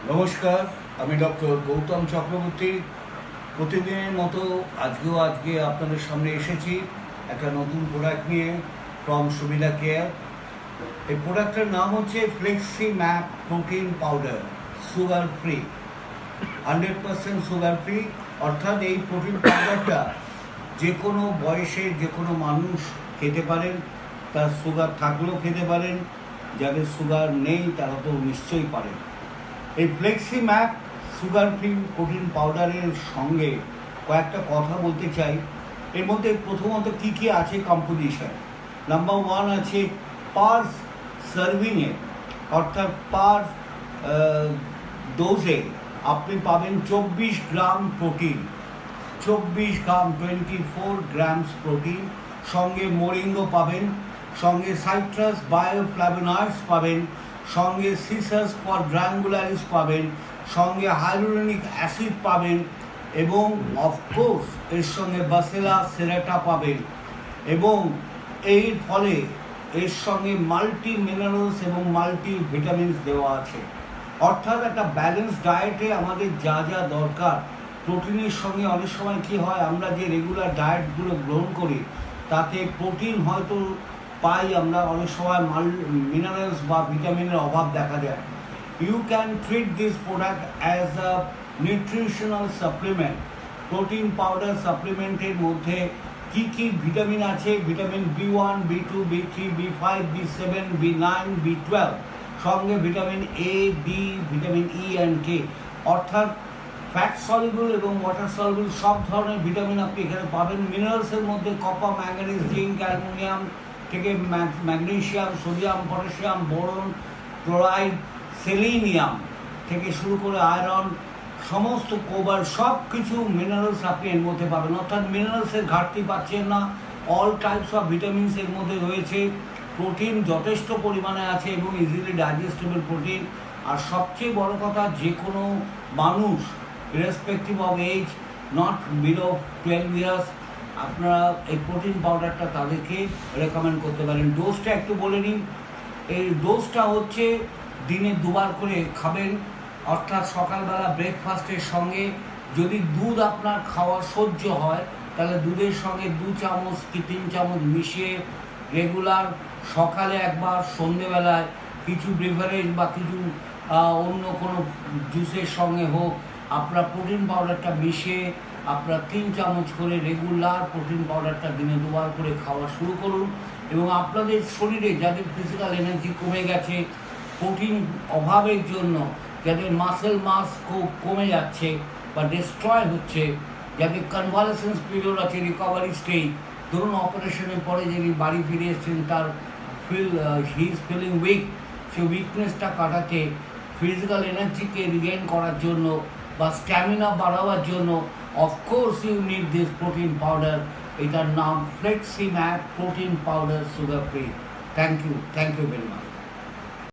নমস্কার, আমি ডক্টর গৌতম চক্রবর্তী। প্রতিদিনের মতো আজকে আপনাদের সামনে এসেছি একটা নতুন প্রোডাক্ট নিয়ে ফ্রম সুবিধা কেয়ার। এই প্রোডাক্টের নাম হচ্ছে flexi Map protein powder, sugar free, 100% sugar free. অর্থাৎ এই প্রোটিন পাউডারটা যে কোনো বয়সে যে কোনো মানুষ খেতে পারেন, তার সুগার থাকলেও খেতে পারেন, যাদের সুগার নেই তারা তো নিশ্চয়ই পারেন। এই flexi map sugar free protein পাউডারের সঙ্গে কয়েকটা কথা বলতে চাই। এর মধ্যে প্রথমত কী কী আছে কম্পোজিশন। নাম্বার ওয়ান আছে পার সার্ভিংয়ে, অর্থাৎ পার ডোজে আপনি পাবেন 24 গ্রাম প্রোটিন, 24 গ্রামস প্রোটিন। সঙ্গে মোরিঙ্গো পাবেন, সঙ্গে সাইট্রাস বায়োফ্লাভোনয়েডস পাবেন, সঙ্গে সিসাস কোয়াড্রাঙ্গুলারিস পাবেন, সঙ্গে হাইলুরোনিক অ্যাসিড পাবেন এবং অফকোর্স এর সঙ্গে বাসেলা সেরাটা পাবেন। এবং এর ফলে এর সঙ্গে মাল্টি মিনারেলস এবং মাল্টি ভিটামিনস দেওয়া আছে। অর্থাৎ একটা ব্যালেন্স ডায়েটে আমাদের যা যা দরকার প্রোটিনের সঙ্গে অনেক সময় কী হয়, আমরা যে রেগুলার ডায়েটগুলো গ্রহণ করি তাতে প্রোটিন হয়তো পাই আমরা, অনেক সময় মিনারেলস বা ভিটামিনের অভাব দেখা যায়। You can treat this product as a nutritional supplement. Protein powder সাপ্লিমেন্টের মধ্যে কী কী ভিটামিন আছে? Vitamin B1, B2, B3, B5, B7, B9, B12, সঙ্গে vitamin A, D, vitamin E and K। অর্থাৎ ফ্যাট সলিউবল এবং ওয়াটার সলিউবল সব ধরনের vitamin আপনি এখানে পাবেন। মিনারেলসের মধ্যে কপার, ম্যাঙ্গানিজ, জিঙ্ক, অ্যালুমিনিয়াম থেকে magnesium, sodium, potassium, boron, chloride, selenium থেকে শুরু করে আয়রন, সমস্ত কোবার, সব কিছু মিনারেলস আপনি এর মধ্যে পাবেন। অর্থাৎ মিনারেলসের ঘাটতি পাচ্ছেন না। অল টাইপস অফ ভিটামিনস এর মধ্যে রয়েছে। প্রোটিন যথেষ্ট পরিমাণে আছে এবং ইজিলি ডাইজেস্টেবল প্রোটিন। আর সবচেয়ে বড় কথা, যে কোনো মানুষ irrespective of age, not below 12 years, আপনারা এই প্রোটিন পাউডারটা তাদেরকে রেকমেন্ড করতে পারেন। ডোজটা একটু বলে নিন। এই ডোজটা হচ্ছে দিনে দুবার করে খাবেন। অর্থাৎ সকালবেলা ব্রেকফাস্টের সঙ্গে যদি দুধ আপনার খাওয়া সহ্য হয় তাহলে দুধের সঙ্গে 2 চামচ কি 3 চামচ মিশিয়ে রেগুলার সকালে একবার, সন্ধেবেলায় কিছু বেভারেজ বা কিছু অন্য কোনো জুসের সঙ্গে হোক আপনার প্রোটিন পাউডারটা মিশিয়ে আপনার 3 চামচ করে রেগুলার প্রোটিন পাউডারটা দিনে দুবার করে খাওয়া শুরু করুন। এবং আপনাদের শরীরে যাদের ফিজিক্যাল এনার্জি কমে গেছে প্রোটিন অভাবের জন্য, যাদের মাসেল মাস খুব কমে যাচ্ছে বা ডিস্ট্রয় হচ্ছে, যাদের কনভালসেন্স পিরিয়ড আছে, রিকভারি স্টেজ, ধরুন অপারেশনের পরে যিনি বাড়ি ফিরে এসেছেন তার হি ইজ ফিলিং উইক, সেই উইকনেসটা কাটাতে, ফিজিক্যাল এনার্জিকে রিগেইন করার জন্য বা স্ট্যামিনা বাড়াবার জন্য of course you need this protein powder. এটার নাম Flexi Map protein powder sugar free. Thank you very much.